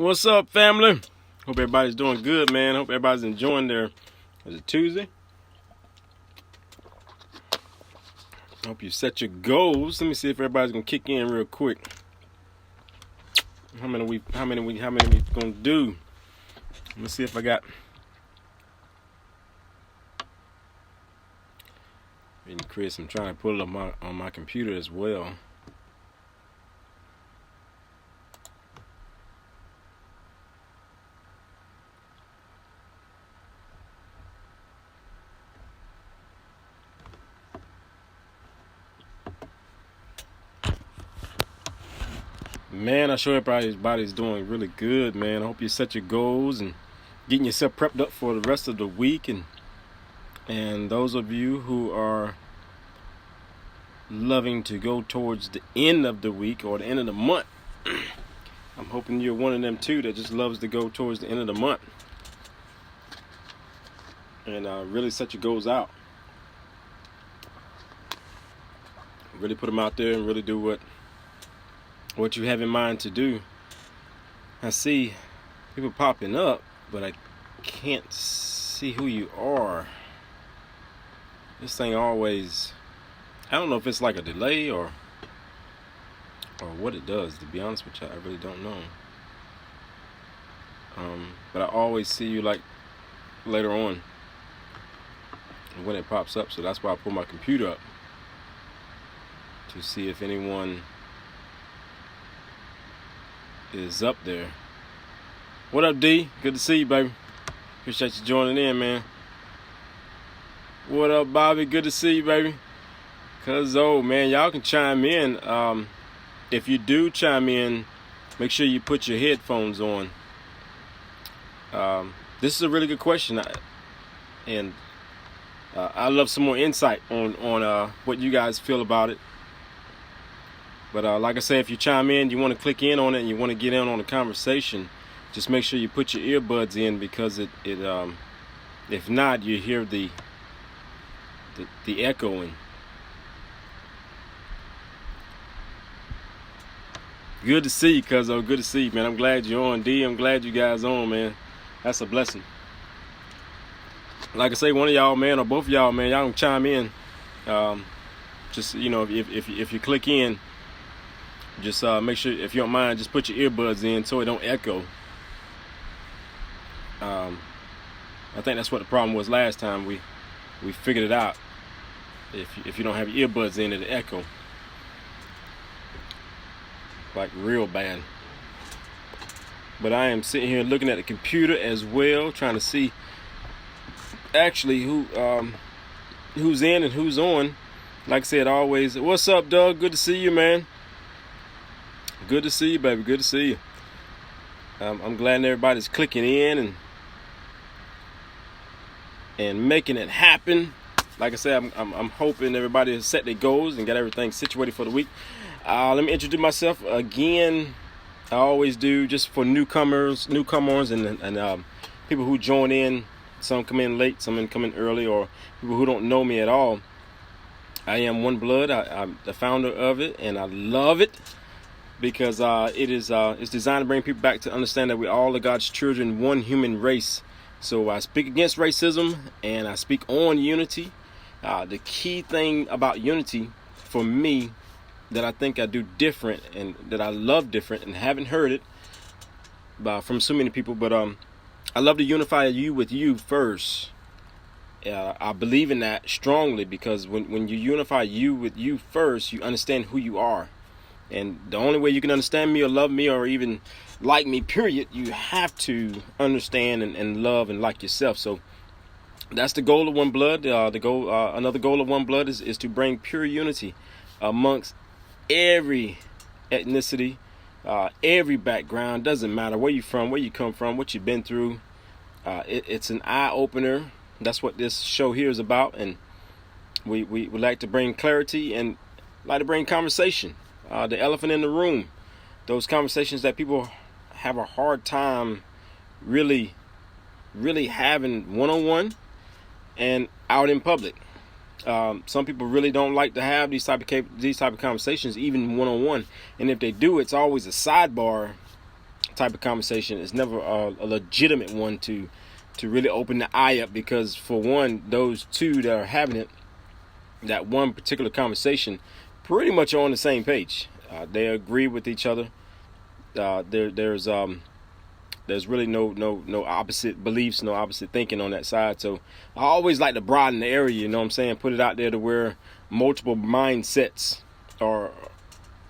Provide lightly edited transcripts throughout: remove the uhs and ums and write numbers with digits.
What's up, family? Hope everybody's doing good, man. Hope everybody's enjoying their, is it Tuesday? Hope you set your goals. Let me see if everybody's gonna kick in real quick. How many we gonna do? Let me see if I got. And Chris, I'm trying to pull it up on my computer as well. Man, I'm sure everybody's doing really good, man. I hope you set your goals and getting yourself prepped up for the rest of the week. And those of you who are loving to go towards the end of the week or the end of the month, I'm hoping you're one of them too that just loves to go towards the end of the month and really set your goals out. Really put them out there and really do what you have in mind to do. I see people popping up, but I can't see who you are. This thing always, I don't know if it's like a delay or what it does, to be honest with you. I really don't know. But I always see you like later on when it pops up, so that's why I pull my computer up to see if anyone is up there. What up, D? Good to see you, baby. Appreciate you joining in, man. What up, Bobby? Good to see you, baby. Man, y'all can chime in. If you do chime in, make sure you put your headphones on. This is a really good question, and I love some more insight on what you guys feel about it. But like I say, if you chime in, you want to click in on it and you want to get in on the conversation, just make sure you put your earbuds in, because it if not, you hear the echoing. Good to see you, cuzzo. Good to see you, man. I'm glad you're on, D. I'm glad you guys on, man. That's a blessing. Like I say, one of y'all, man, or both of y'all, man, y'all can chime in. Just, if you click in, just make sure, if you don't mind, just put your earbuds in so it don't echo. I think that's what the problem was last time. We figured it out. If you don't have your earbuds in, it'll echo like real bad. But I am sitting here looking at the computer as well, trying to see actually who's in and who's on. Like I said, always, what's up, Doug? Good to see you, man. Good to see you, baby. Good to see you. I'm glad everybody's clicking in and making it happen. Like I said, I'm hoping everybody has set their goals and got everything situated for the week. Let me introduce myself again. I always do, just for newcomers, and people who join in. Some come in late, some come in early, or people who don't know me at all. I am One Blood. I'm the founder of it, and I love it because it's designed to bring people back to understand that we all are God's children, one human race. So I speak against racism, and I speak on unity. The key thing about unity for me that I think I do different and that I love different and haven't heard it from so many people, but I love to unify you with you first. I believe in that strongly, because when you unify you with you first, you understand who you are. And the only way you can understand me or love me or even like me, period, you have to understand and love and like yourself. So that's the goal of One Blood. Another goal of One Blood is to bring pure unity amongst every ethnicity, every background. Doesn't matter where you're from, where you come from, what you've been through. It's an eye opener. That's what this show here is about, and we like to bring clarity and like to bring conversation. The elephant in the room, those conversations that people have a hard time really having one-on-one and out in public. Some people really don't like to have these type of conversations, even one-on-one. And if they do, it's always a sidebar type of conversation is never a legitimate one to really open the eye up, because for one, those two that are having it, that one particular conversation, pretty much are on the same page. They agree with each other. There's really no opposite beliefs, no opposite thinking on that side. So I always like to broaden the area, you know what I'm saying? Put it out there to where multiple mindsets are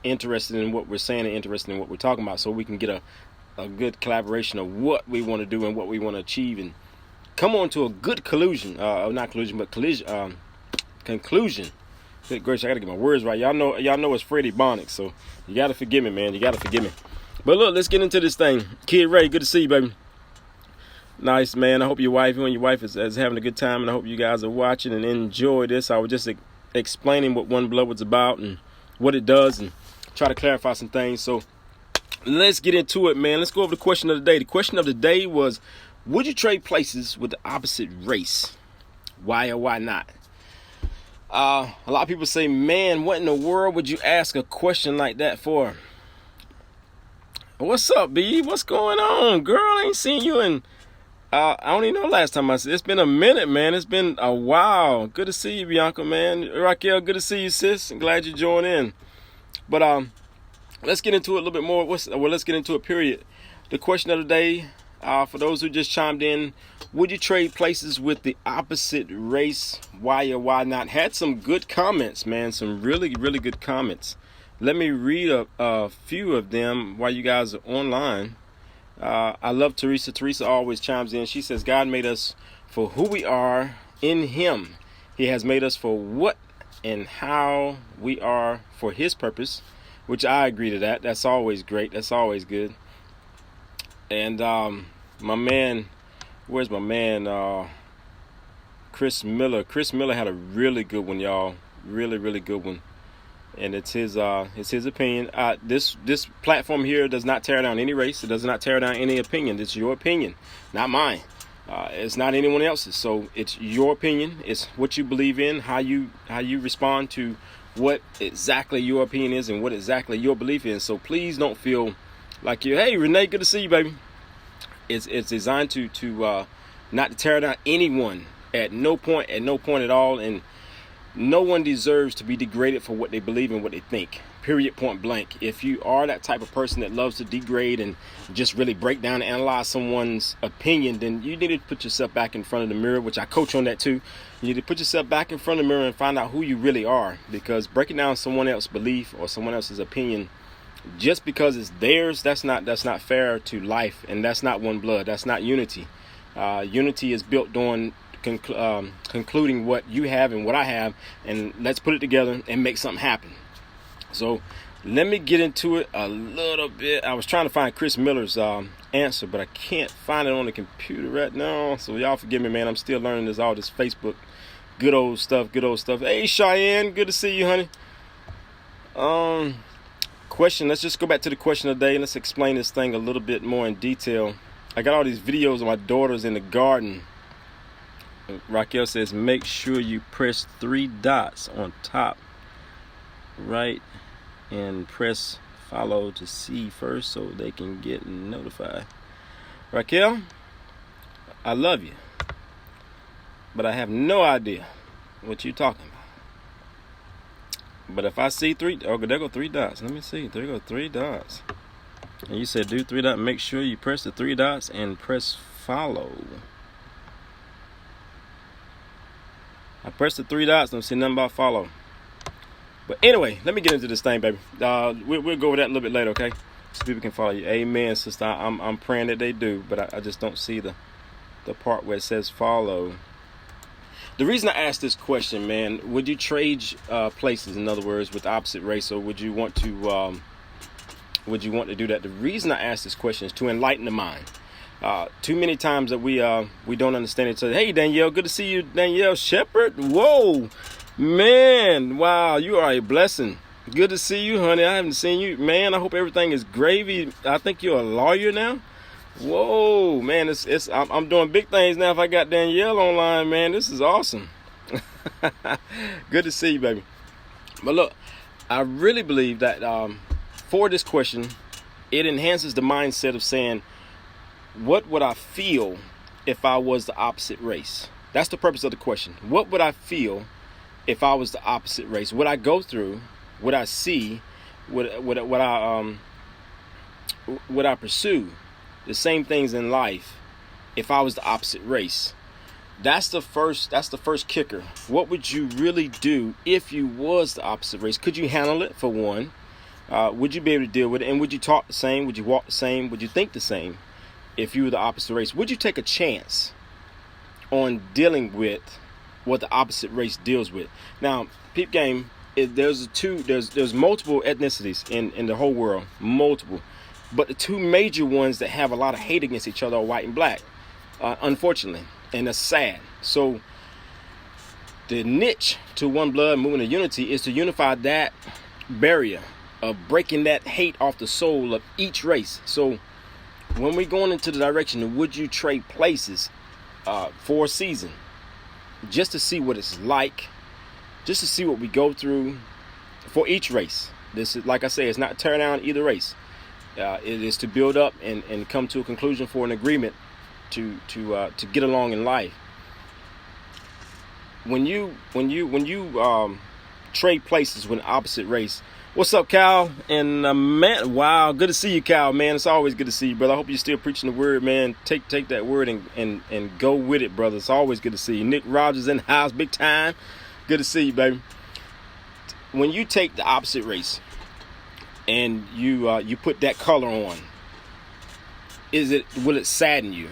interested in what we're saying and interested in what we're talking about, so we can get a good collaboration of what we want to do and what we want to achieve, and come on to a good conclusion. Conclusion. Good gracious, I gotta get my words right. Y'all know it's Freddie Bonics, so you gotta forgive me, man. You gotta forgive me. But look, let's get into this thing. Kid Ray, good to see you, baby. Nice, man. I hope you and your wife is having a good time, and I hope you guys are watching and enjoy this. I was just explaining what One Blood was about and what it does, and try to clarify some things. So let's get into it, man. Let's go over the question of the day. The question of the day was, would you trade places with the opposite race? Why or why not? A lot of people say, man, what in the world would you ask a question like that for? What's up, B? What's going on? Girl, I ain't seen you in, I don't even know last time I said. It's been a minute, man. It's been a while. Good to see you, Bianca, man. Raquel, good to see you, sis. I'm glad you joined in. But let's get into it a little bit more. Let's get into it, period. The question of the day, for those who just chimed in, would you trade places with the opposite race? Why or why not? Had some good comments, man. Some really, really good comments. Let me read a few of them while you guys are online. I love Teresa. Teresa always chimes in. She says, God made us for who we are in Him. He has made us for what and how we are for His purpose, which I agree to that. That's always great. That's always good. And my man, where's my man? Chris Miller. Chris Miller had a really good one, y'all. Really, really good one. And it's his opinion. This platform here does not tear down any race. It does not tear down any opinion. It's your opinion, not mine. It's not anyone else's. So it's your opinion. It's what you believe in, how you respond to what exactly your opinion is and what exactly your belief is. So please don't feel like hey, Renee, good to see you, baby. It's designed to not to tear down anyone at no point at all, and no one deserves to be degraded for what they believe and what they think. Period, point blank. If you are that type of person that loves to degrade and just really break down and analyze someone's opinion, then you need to put yourself back in front of the mirror, which I coach on that too. You need to put yourself back in front of the mirror and find out who you really are, because breaking down someone else's belief or someone else's opinion just because it's theirs, that's not fair to life, and that's not one blood. That's not unity. Unity is built on concluding what you have and what I have, and let's put it together and make something happen. So let me get into it a little bit. I was trying to find Chris Miller's answer, but I can't find it on the computer right now. So y'all forgive me, man. I'm still learning all this Facebook. Good old stuff. Hey, Cheyenne. Good to see you, honey. Question. Let's just go back to the question of the day. Let's explain this thing a little bit more in detail. I got all these videos of my daughters in the garden. Raquel says, make sure you press 3 dots on top right and press follow to see first so they can get notified. Raquel, I love you, but I have no idea what you're talking about. But if I see there go 3 dots. Let me see. There go 3 dots. And you said do 3 dots. Make sure you press the 3 dots and press follow. I pressed the 3 dots. Don't see nothing about follow. But anyway, let me get into this thing, baby. We'll go over that a little bit later, okay? So people can follow you. Amen, sister. I'm praying that they do, but I just don't see the part where it says follow. The reason I asked this question, man, would you trade places, in other words, with the opposite race, or would you want to do that? The reason I asked this question is to enlighten the mind. Too many times that we don't understand each other. Hey, Danielle, good to see you, Danielle Shepherd. Whoa, man, wow, you are a blessing. Good to see you, honey. I haven't seen you, man. I hope everything is gravy. I think you're a lawyer now. Whoa, man, I'm doing big things now. If I got Danielle online, man, this is awesome. Good to see you, baby. But look, I really believe that for this question, It enhances the mindset of saying, what would I feel if I was the opposite race? That's the purpose of the question. What would I feel if I was the opposite race? Would I go through? Would I see? Would I pursue the same things in life if I was the opposite race? That's the first kicker. What would you really do if you was the opposite race? Could you handle it, for one? Would you be able to deal with it? And would you talk the same? Would you walk the same? Would you think the same if you were the opposite race? Would you take a chance on dealing with what the opposite race deals with? Now, peep game, there's multiple ethnicities in the whole world, multiple. But the two major ones that have a lot of hate against each other are white and black, unfortunately. And that's sad. So the niche to One Blood Movement of Unity is to unify that barrier of breaking that hate off the soul of each race. So when we're going into the direction of would you trade places for a season, just to see what it's like, just to see what we go through for each race. This is, like I say, it's not tear down either race. It is to build up and come to a conclusion for an agreement to get along in life. When you trade places with an opposite race. What's up, Cal? And man, wow, good to see you, Cal, man. It's always good to see you, brother. I hope you're still preaching the word, man. Take that word and go with it, brother. It's always good to see you. Nick Rogers in the house, big time. Good to see you, baby. When you take the opposite race and you put that color on, will it sadden you?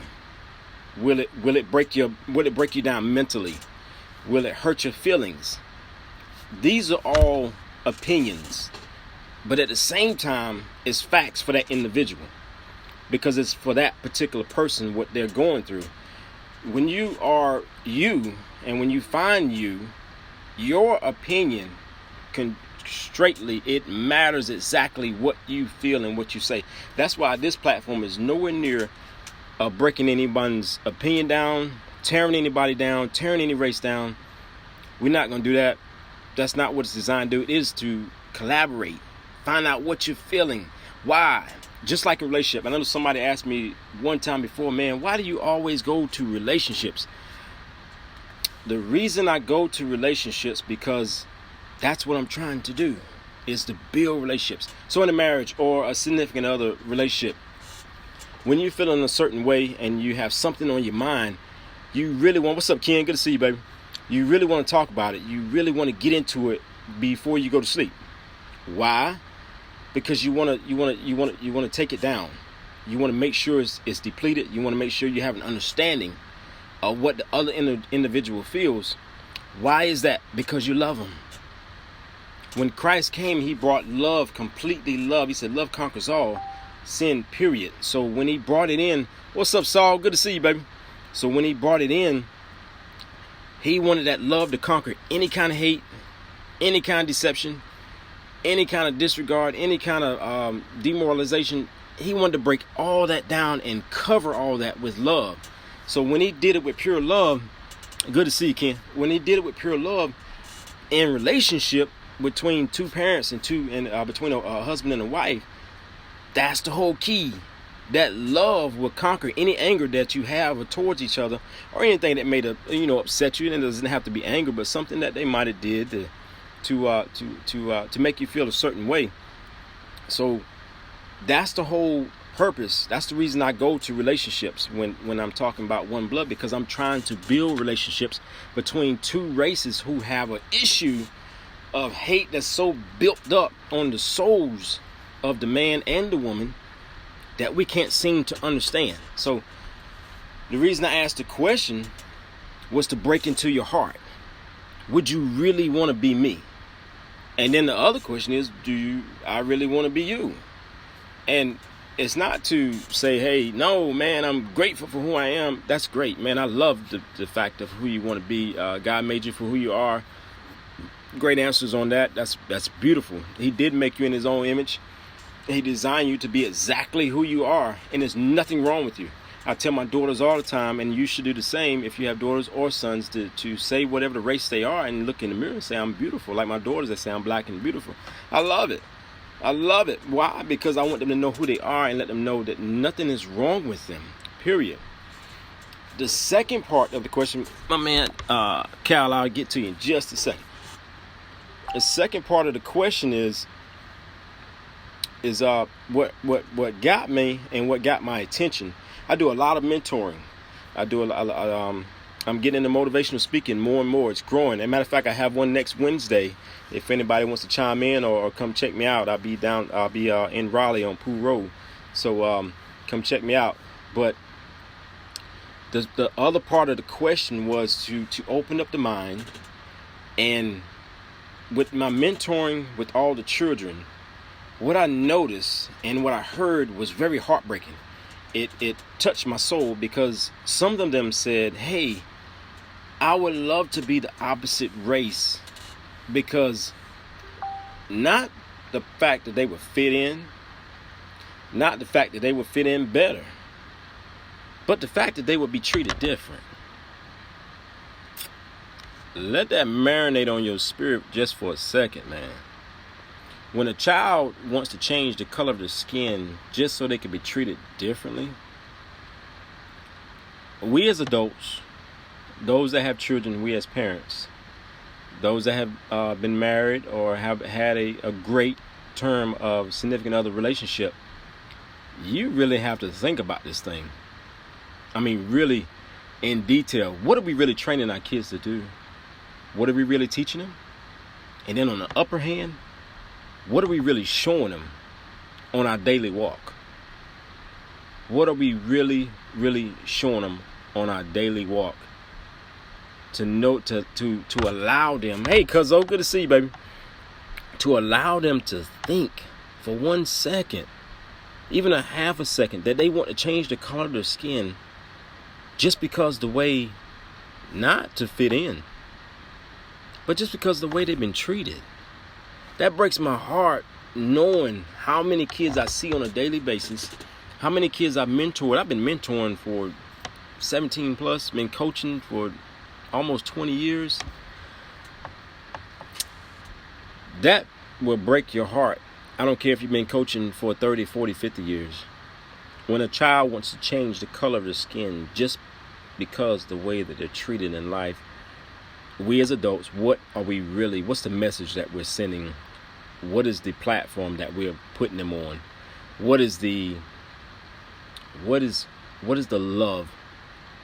Will it break you down mentally? Will it hurt your feelings? These are all opinions, but at the same time, it's facts for that individual, because it's for that particular person what they're going through. When you are you, and when you find you, your opinion it matters exactly what you feel and what you say. That's why this platform is nowhere near breaking anyone's opinion down, tearing anybody down, tearing any race down. We're not going to do that. That's not what it's designed to do. It is to collaborate, find out what you're feeling, why. Just like a relationship. I know somebody asked me one time before, man, why do you always go to relationships? The reason I go to relationships because that's what I'm trying to do, is to build relationships. So in a marriage or a significant other relationship, when you're feeling a certain way and you have something on your mind, you really want, what's up, Ken? Good to see you, baby. You really want to talk about it. You really want to get into it before you go to sleep. Why? Because you want to take it down. You want to make sure it's depleted. You want to make sure you have an understanding of what the other individual feels. Why is that? Because you love them. When Christ came, he brought love, completely love. He said, love conquers all sin, period. So when he brought it in, what's up, Saul? Good to see you, baby. So when he brought it in, he wanted that love to conquer any kind of hate, any kind of deception, any kind of disregard, any kind of demoralization. He wanted to break all that down and cover all that with love. So when he did it with pure love, good to see you, Ken. When he did it with pure love in relationship between two parents and between a husband and a wife, that's the whole key. That love will conquer any anger that you have towards each other, or anything that may upset you. And it doesn't have to be anger, but something that they might have did to make you feel a certain way. So that's the whole purpose. That's the reason I go to relationships when I'm talking about one blood, because I'm trying to build relationships between two races who have an issue of hate that's so built up on the souls of the man and the woman that we can't seem to understand. So the reason I asked the question was to break into your heart. Would you really want to be me? And then the other question is, I really want to be you? And it's not to say, hey, no, man, I'm grateful for who I am. That's great, man. I love the fact of who you want to be. God made you for who you are. Great answers on that. That's beautiful. He did make you in his own image. He designed you to be exactly who you are, and there's nothing wrong with you. I tell my daughters all the time, and you should do the same if you have daughters or sons, to say whatever the race they are and look in the mirror and say, I'm beautiful. Like my daughters, they say I'm black and beautiful. I love it. I love it. Why? Because I want them to know who they are and let them know that nothing is wrong with them. Period. The second part of the question, my man, Cal, I'll get to you in just a second. The second part of the question is what got me and what got my attention. I do a lot of mentoring. I'm getting into motivational speaking more and more. It's growing. As a matter of fact, I have one next Wednesday. If anybody wants to chime in or come check me out, I'll be in Raleigh on Poole Road. So come check me out. But the other part of the question was to open up the mind. And with my mentoring with all the children, what I noticed and what I heard was very heartbreaking. It touched my soul, because some of them said, hey, I would love to be the opposite race, because not the fact that they would fit in, not the fact that they would fit in better, but the fact that they would be treated different. Let that marinate on your spirit just for a second, man. When a child wants to change the color of their skin just so they can be treated differently, we as adults, those that have children, we as parents, those that have been married or have had a great term of significant other relationship, you really have to think about this thing. I mean, really in detail. What are we really training our kids to do? What are we really teaching them? And then on the upper hand, what are we really showing them on our daily walk? What are we really showing them on our daily walk? To note, to allow them, hey, cuzzo, good to see you, baby. To allow them to think for 1 second, even a half a second, that they want to change the color of their skin just because the way, not to fit in, but just because the way they've been treated. That breaks my heart, knowing how many kids I see on a daily basis, how many kids I've mentored. I've been mentoring for 17 plus, been coaching for almost 20 years. That will break your heart. I don't care if you've been coaching for 30, 40, 50 years. When a child wants to change the color of their skin just because the way that they're treated in life, we as adults, what's the message that we're sending? What is the platform that we're putting them on? What is the love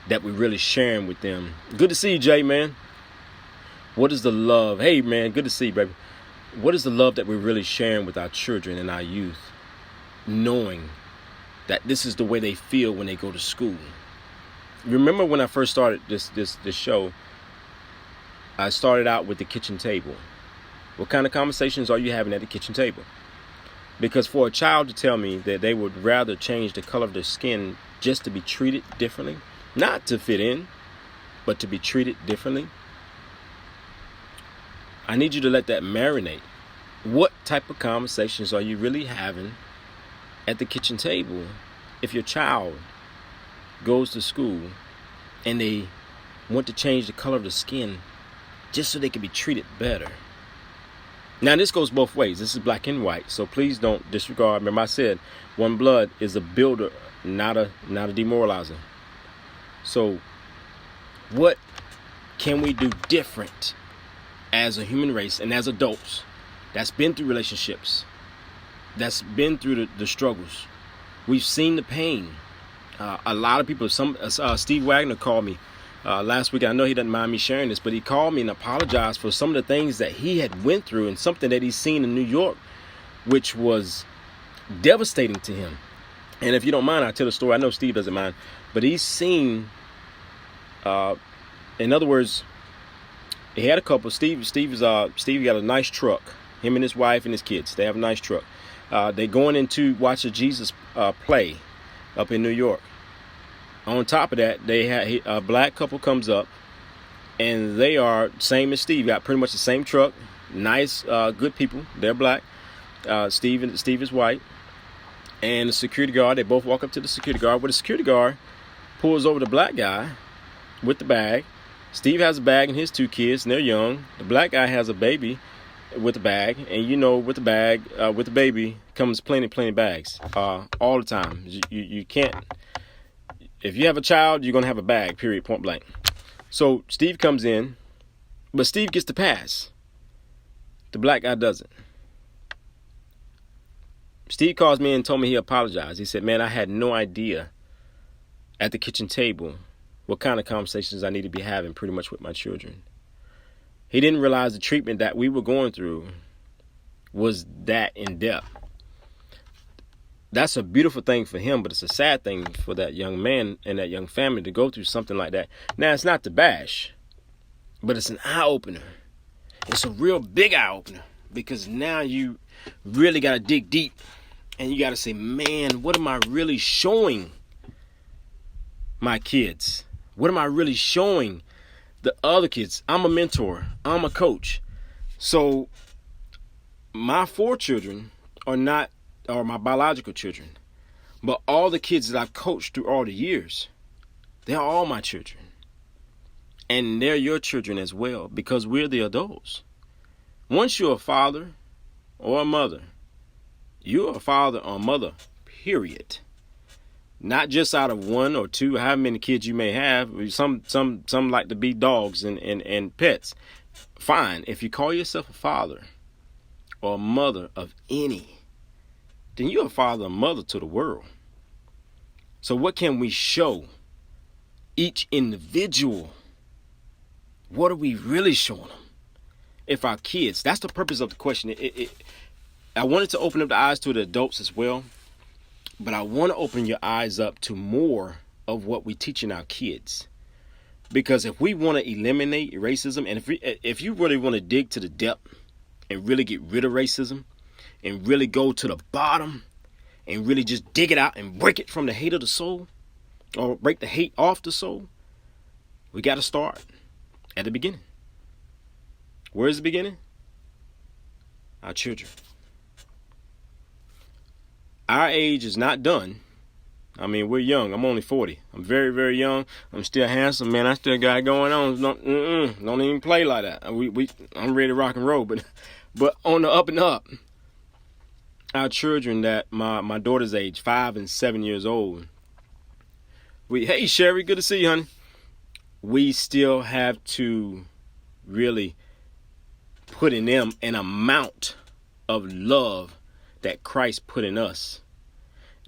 that we're really sharing with them? Good to see you, Jay, man. What is the love? Hey, man, good to see you, baby. What is the love that we're really sharing with our children and our youth, knowing that this is the way they feel when they go to school? Remember when I first started this show, I started out with the kitchen table. What kind of conversations are you having at the kitchen table? Because for a child to tell me that they would rather change the color of their skin just to be treated differently, not to fit in, but to be treated differently, I need you to let that marinate. What type of conversations are you really having at the kitchen table if your child goes to school and they want to change the color of the skin just so they can be treated better? Now, this goes both ways. This is black and white, so please don't disregard. Remember, I said one blood is a builder, not a demoralizer. So what can we do different as a human race and as adults that's been through relationships, that's been through the struggles? We've seen the pain. A lot of people, Steve Wagner called me last week. I know he doesn't mind me sharing this, but he called me and apologized for some of the things that he had went through and something that he's seen in New York, which was devastating to him. And if you don't mind, I'll tell the story. I know Steve doesn't mind, but he's seen, in other words, he had a couple. Steve got a nice truck. Him and his wife and his kids, they have a nice truck. They going in to watch a Jesus play up in New York. On top of that, they had a black couple comes up, and they are same as Steve. Got pretty much the same truck. Nice, good people. They're black. Steve is white. And the security guard, they both walk up to the security guard. Where the security guard pulls over the black guy with the bag. Steve has a bag and his two kids, and they're young. The black guy has a baby with the bag, and you know, with the bag, with the baby comes plenty bags, all the time. You can't. If you have a child, you're gonna have a bag. Period. Point blank. So Steve comes in, but Steve gets the pass. The black guy doesn't. Steve calls me and told me he apologized. He said, "Man, I had no idea at the kitchen table what kind of conversations I need to be having pretty much with my children." He didn't realize the treatment that we were going through was that in depth. That's a beautiful thing for him, but it's a sad thing for that young man and that young family to go through something like that. Now, it's not to bash, but it's an eye-opener. It's a real big eye-opener, because now you really got to dig deep, and you got to say, man, what am I really showing my kids? What am I really showing the other kids? I'm a mentor. I'm a coach. So my 4 children are my biological children, but all the kids that I've coached through all the years, they're all my children. And they're your children as well, because we're the adults. Once you're a father or a mother, you're a father or mother, period. Not just out of 1 or 2, however many kids you may have. Some like to be dogs and pets. Fine. If you call yourself a father or a mother of any, then you're a father or mother to the world. So what can we show each individual? What are we really showing them? If our kids, that's the purpose of the question. I wanted to open up the eyes to the adults as well, but I want to open your eyes up to more of what we're teaching our kids. Because if we want to eliminate racism, and if you really want to dig to the depth and really get rid of racism and really go to the bottom and really just dig it out and break it from the hate of the soul, or break the hate off the soul, we got to start at the beginning. Where's the beginning? Our children. Our age is not done. I mean, we're young. I'm only 40. I'm very, very young. I'm still handsome, man. I still got it going on. Don't even play like that. I'm ready to rock and roll. But on the up and up, our children that my daughter's age, 5 and 7 years old. Hey, Sherry, good to see you, honey. We still have to really put in them an amount of love that Christ put in us.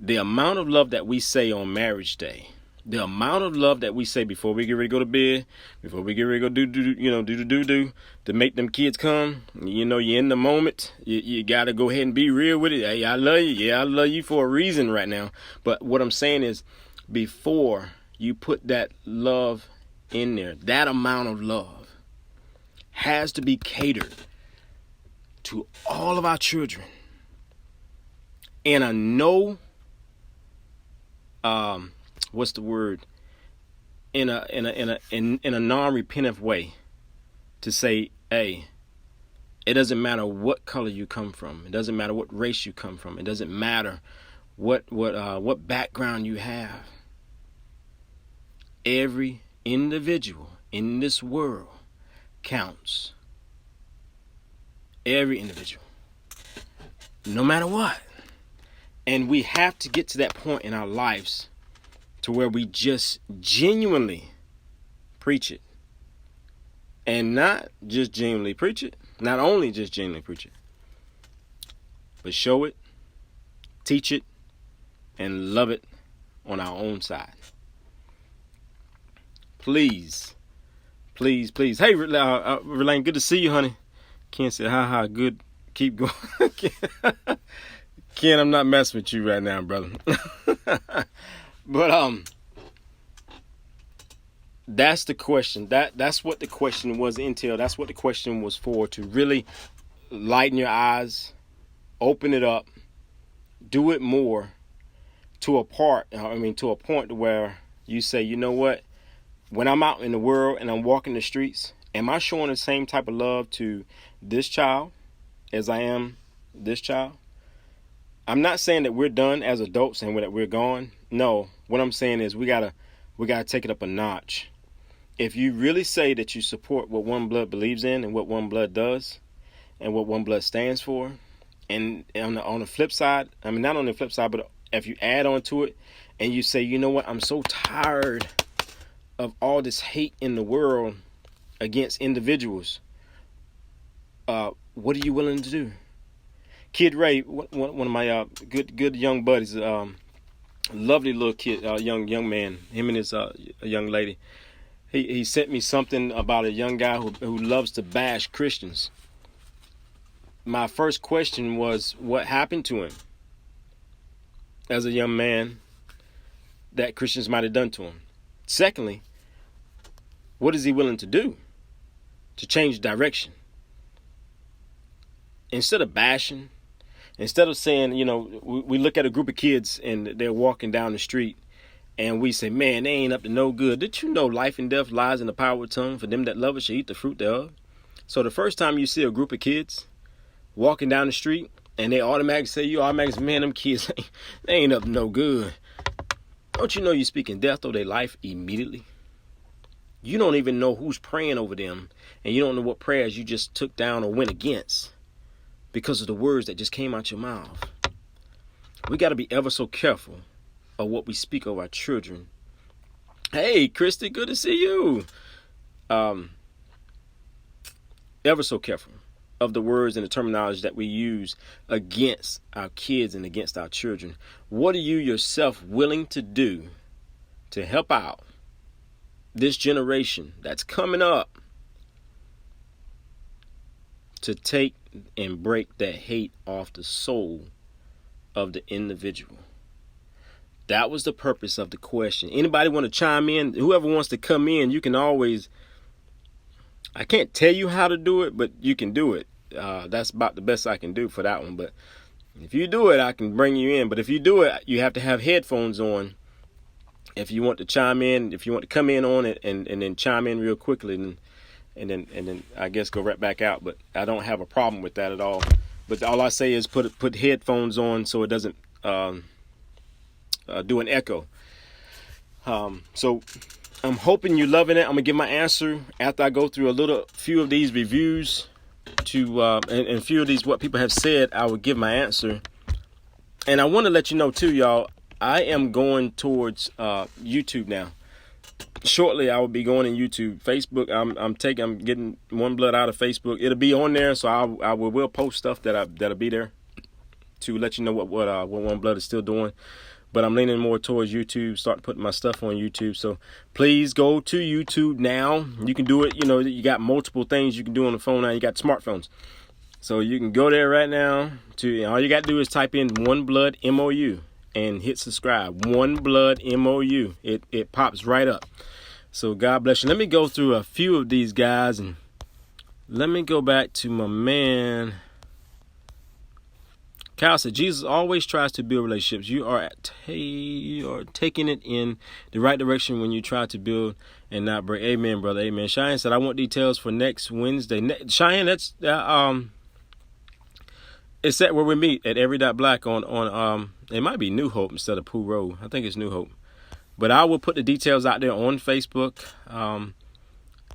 The amount of love that we say on marriage day, the amount of love that we say before we get ready to go to bed, before we get ready to go do to make them kids come. You know, you're in the moment. You got to go ahead and be real with it. Hey, I love you. Yeah, I love you for a reason right now. But what I'm saying is, before you put that love in there, that amount of love has to be catered to all of our children. And a what's the word? In a non-repentant way, to say, hey, it doesn't matter what color you come from. It doesn't matter what race you come from. It doesn't matter what background you have. Every individual in this world counts. Every individual, no matter what. And we have to get to that point in our lives to where we just genuinely preach it. And not just genuinely preach it, not only just genuinely preach it, but show it, teach it, and love it on our own side. Please. Hey, Relaine, good to see you, honey. Ken said, ha, good. Keep going. Ken, I'm not messing with you right now, brother. But that's the question. That's what the question was until. That's what the question was for, to really lighten your eyes, open it up, do it more to a point where you say, you know what? When I'm out in the world and I'm walking the streets, am I showing the same type of love to this child as I am this child? I'm not saying that we're done as adults and that we're gone. No, what I'm saying is we gotta take it up a notch. If you really say that you support what One Blood believes in and what One Blood does, and what One Blood stands for. And on the flip side, I mean, not on the flip side, but if you add on to it and you say, you know what, I'm so tired of all this hate in the world against individuals, what are you willing to do? Kid Ray, one of my good young buddies, lovely little kid, young man, him and his young lady, he sent me something about a young guy who loves to bash Christians. My first question was, what happened to him as a young man that Christians might have done to him? Secondly, what is he willing to do to change direction? Instead of bashing, instead of saying, you know, we look at a group of kids and they're walking down the street and we say, man, they ain't up to no good. Did you know life and death lies in the power of the tongue? For them that love it shall eat the fruit thereof. So the first time you see a group of kids walking down the street and they automatically say, man, them kids, they ain't up to no good. Don't you know you're speaking death over their life immediately? You don't even know who's praying over them, and you don't know what prayers you just took down or went against because of the words that just came out your mouth. We got to be ever so careful of what we speak over our children. Hey, Christy, good to see you. Ever so careful of the words and the terminology that we use against our kids and against our children. What are you yourself willing to do to help out this generation that's coming up to take and break that hate off the soul of the individual? That was the purpose of the question. Anybody want to chime in? Whoever wants to come in, you can always, I can't tell you how to do it, but you can do it. That's about the best I can do for that one. But if you do it, I can bring you in. But if you do it, you have to have headphones on. If you want to chime in, if you want to come in on it and then chime in real quickly, and then I guess go right back out. But I don't have a problem with that at all. But all I say is put headphones on so it doesn't do an echo. So I'm hoping you're loving it. I'm gonna give my answer after I go through a few of these reviews to and a few of these what people have said. I will give my answer, and I want to let you know too, y'all. I am going towards YouTube now. Shortly, I will be going in YouTube, Facebook. I'm getting One Blood out of Facebook. It'll be on there, so I will post stuff that'll be there to let you know what One Blood is still doing. But I'm leaning more towards YouTube, start putting my stuff on YouTube. So please go to YouTube now. You can do it. You know, you got multiple things you can do on the phone now. You got smartphones. So you can go there right now. All you got to do is type in One Blood MOU and hit subscribe. One Blood MOU. It pops right up. So God bless you. Let me go through a few of these guys. And let me go back to my man. Kyle said, Jesus always tries to build relationships. You are taking it in the right direction when you try to build and not break. Amen, brother. Amen. Cheyenne said, I want details for next Wednesday. Cheyenne, that's it's at where we meet at Every.Black on it might be New Hope instead of Pooh Road. I think it's New Hope. But I will put the details out there on Facebook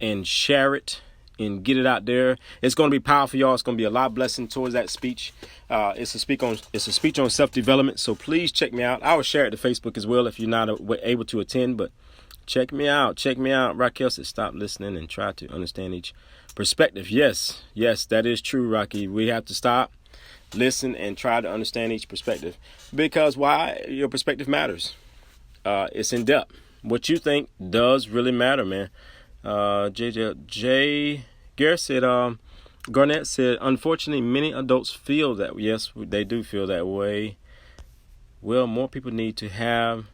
and share it and get it out there. It's going to be powerful, y'all. It's going to be a lot of blessing towards that speech. It's a speech on self-development. So please check me out. I will share it to Facebook as well if you're not able to attend. But check me out. Check me out. Raquel said, stop listening and try to understand each perspective. Yes, that is true, Rocky. We have to stop, listen, and try to understand each perspective. Because why? Your perspective matters. It's in depth. What you think does really matter, man. J. Garnett said, unfortunately, many adults feel that. Yes, they do feel that way. Well, more people need to have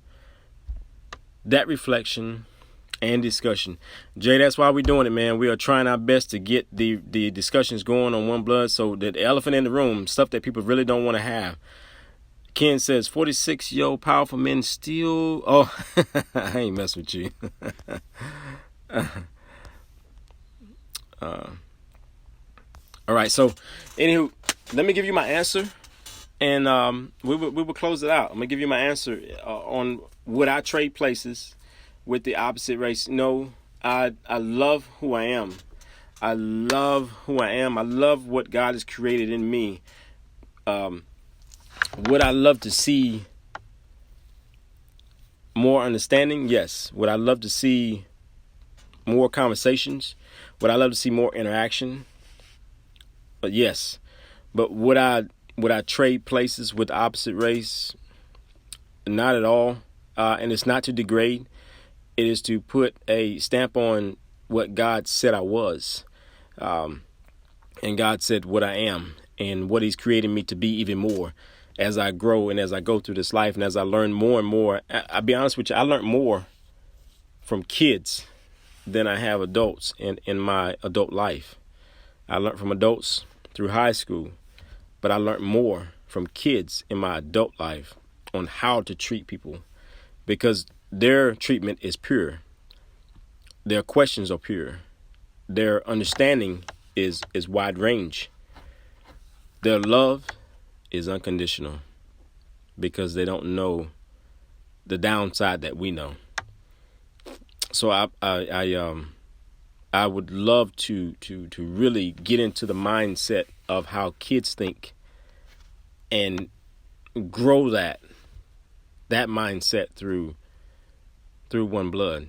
that reflection and discussion. Jay, that's why we're doing it, man. We are trying our best to get the discussions going on One Blood, so that the elephant in the room, stuff that people really don't want to have. Ken says, 46 powerful men still. Oh, I ain't mess with you. All right, so anywho, let me give you my answer, and we will close it out. I'm gonna give you my answer on would I trade places with the opposite race. No, I love who I am. I love who I am. I love what God has created in me. Would I love to see more understanding? Yes. Would I love to see more conversations? Would I love to see more interaction? But yes. But would I trade places with the opposite race? Not at all. And it's not to degrade. It is to put a stamp on what God said I was. And God said what I am and what he's creating me to be even more as I grow and as I go through this life and as I learn more and more. I'll be honest with you, I learned more from kids than I have adults in my adult life. I learned from adults through high school, but I learned more from kids in my adult life on how to treat people because their treatment is pure. Their questions are pure. Their understanding is wide range. Their love is unconditional because they don't know the downside that we know. So I would love to really get into the mindset of how kids think and grow that mindset through One Blood,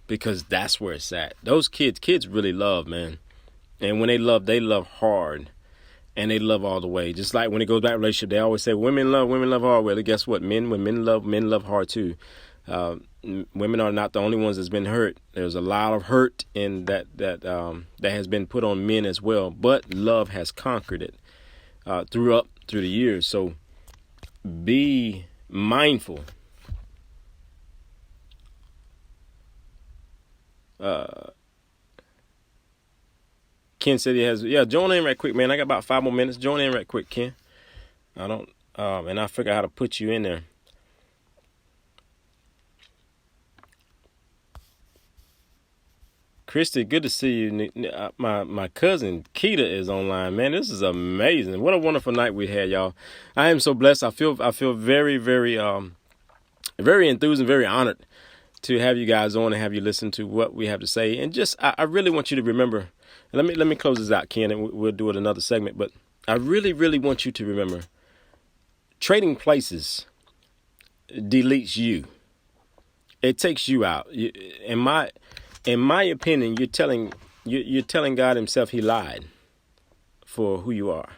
because that's where it's at. Those kids really love, man. And when they love hard, and they love all the way. Just like when it goes back to relationship, they always say women love hard. Well, guess what? When men love hard too. Women are not the only ones that's been hurt. There's a lot of hurt in that has been put on men as well. But love has conquered it through the years. So be mindful. Ken said he has. Yeah, join in right quick, man. I got about 5 more minutes. Join in right quick, Ken. I don't. And I figure out how to put you in there. Christy, good to see you. My cousin Keita is online, man. This is amazing. What a wonderful night we had, y'all. I am so blessed. I feel very, very, very enthused and very honored to have you guys on and have you listen to what we have to say. And just, I really want you to remember. Let me close this out, Ken, and we'll do it another segment. But I really, really want you to remember, trading places deletes you. It takes you out. In my opinion, you're telling God himself he lied for who you are.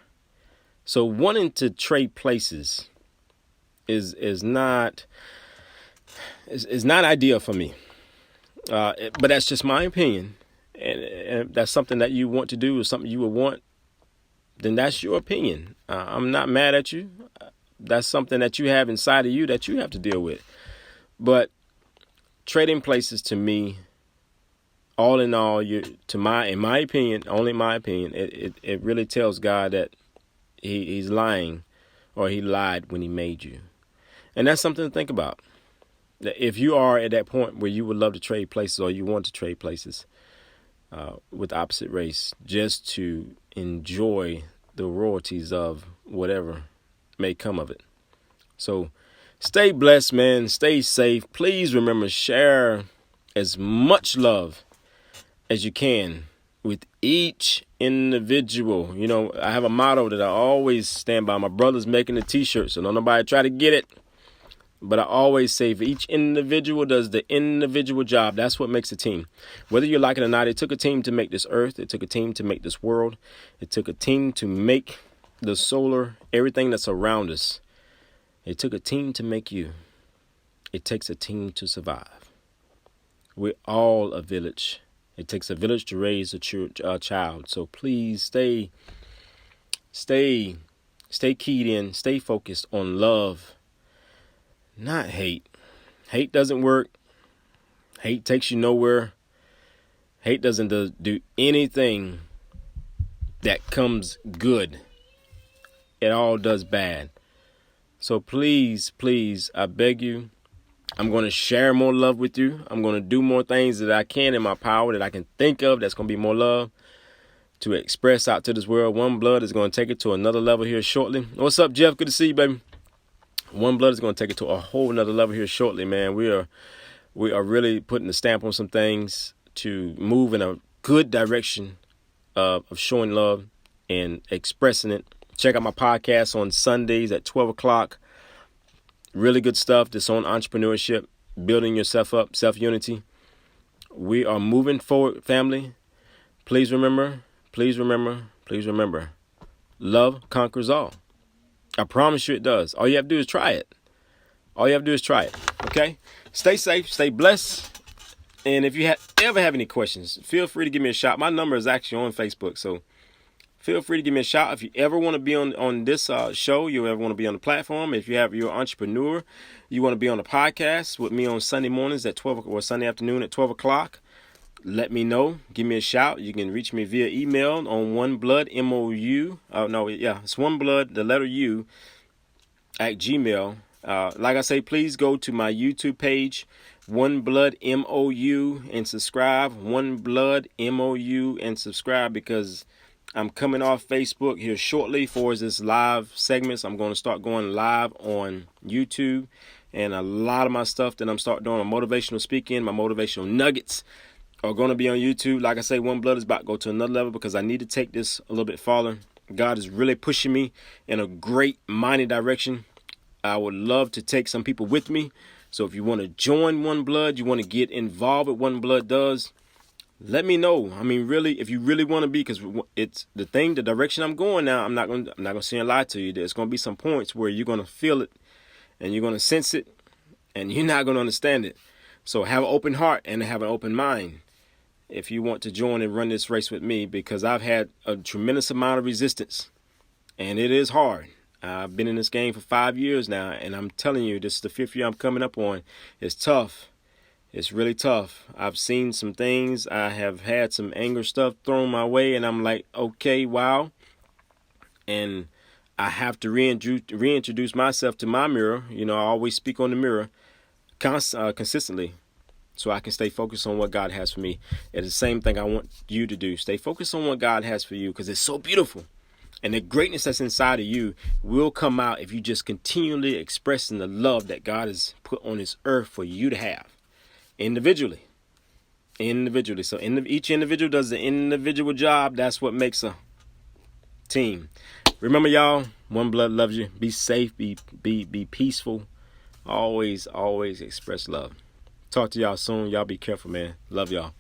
So wanting to trade places is not ideal for me. But that's just my opinion. And that's something that you want to do, or something you would want, then that's your opinion. I'm not mad at you. That's something that you have inside of you that you have to deal with. But trading places, to me, all in all, in my opinion, only my opinion, it really tells God that he's lying, or he lied when he made you. And that's something to think about. That if you are at that point where you would love to trade places, or you want to trade places with the opposite race, just to enjoy the royalties of whatever may come of it. So stay blessed, man. Stay safe. Please remember, share as much love as you can with each individual. You know, I have a motto that I always stand by. My brother's making a t-shirt, so don't nobody try to get it. But I always say, for each individual does the individual job. That's what makes a team. Whether you like it or not, it took a team to make this earth. It took a team to make this world. It took a team to make the solar, everything that's around us. It took a team to make you. It takes a team to survive. We're all a village. It takes a village to raise a child. So please stay keyed in, stay focused on love, not hate. Hate doesn't work. Hate takes you nowhere. Hate doesn't do anything that comes good. It all does bad. So please, I beg you, I'm going to share more love with you. I'm going to do more things that I can in my power, that I can think of, that's going to be more love to express out to this world. One Blood is going to take it to another level here shortly. What's up, Jeff? Good to see you, baby. One Blood is going to take it to a whole nother level here shortly, man. We are really putting the stamp on some things to move in a good direction of showing love and expressing it. Check out my podcast on Sundays at 12 o'clock. Really good stuff that's on entrepreneurship, building yourself up, self-unity. We are moving forward, family. Please remember, love conquers all. I promise you it does. All you have to do is try it. Okay? Stay safe, stay blessed. And if you ever have any questions, feel free to give me a shout. My number is actually on Facebook, so feel free to give me a shout. If you ever want to be on this show, you ever want to be on the platform, if you're an entrepreneur, you want to be on the podcast with me on Sunday mornings at 12 or Sunday afternoon at 12 o'clock, let me know. Give me a shout. You can reach me via email on OneBlood, MOU. It's OneBlood, the letter U, at Gmail. Like I say, please go to my YouTube page, OneBlood MOU, and subscribe. OneBlood MOU and subscribe, because I'm coming off Facebook here shortly for this live segments. I'm going to start going live on YouTube, and a lot of my stuff that I'm starting doing on motivational speaking, my motivational nuggets, are going to be on YouTube. Like I say, OneBlood is about to go to another level because I need to take this a little bit farther. God is really pushing me in a great, mighty direction. I would love to take some people with me. So if you want to join OneBlood, you want to get involved with what OneBlood does, let me know. I mean, really, if you really want to be, because it's the direction I'm going now. I'm not gonna say and lie to you. There's gonna be some points where you're gonna feel it, and you're gonna sense it, and you're not gonna understand it. So have an open heart and have an open mind if you want to join and run this race with me, because I've had a tremendous amount of resistance, and it is hard. I've been in this game for 5 years now, and I'm telling you, this is the 5th year I'm coming up on. It's tough. It's really tough. I've seen some things. I have had some anger stuff thrown my way, and I'm like, okay, wow. And I have to reintroduce myself to my mirror. You know, I always speak on the mirror consistently, so I can stay focused on what God has for me. It's the same thing I want you to do. Stay focused on what God has for you, because it's so beautiful. And the greatness that's inside of you will come out if you just continually expressing the love that God has put on this earth for you to have. Individually. So each individual does the individual job. That's what makes a team. Remember, y'all, OneBlood loves you. Be safe. Be peaceful. Always express love. Talk to y'all soon. Y'all be careful, man. Love y'all.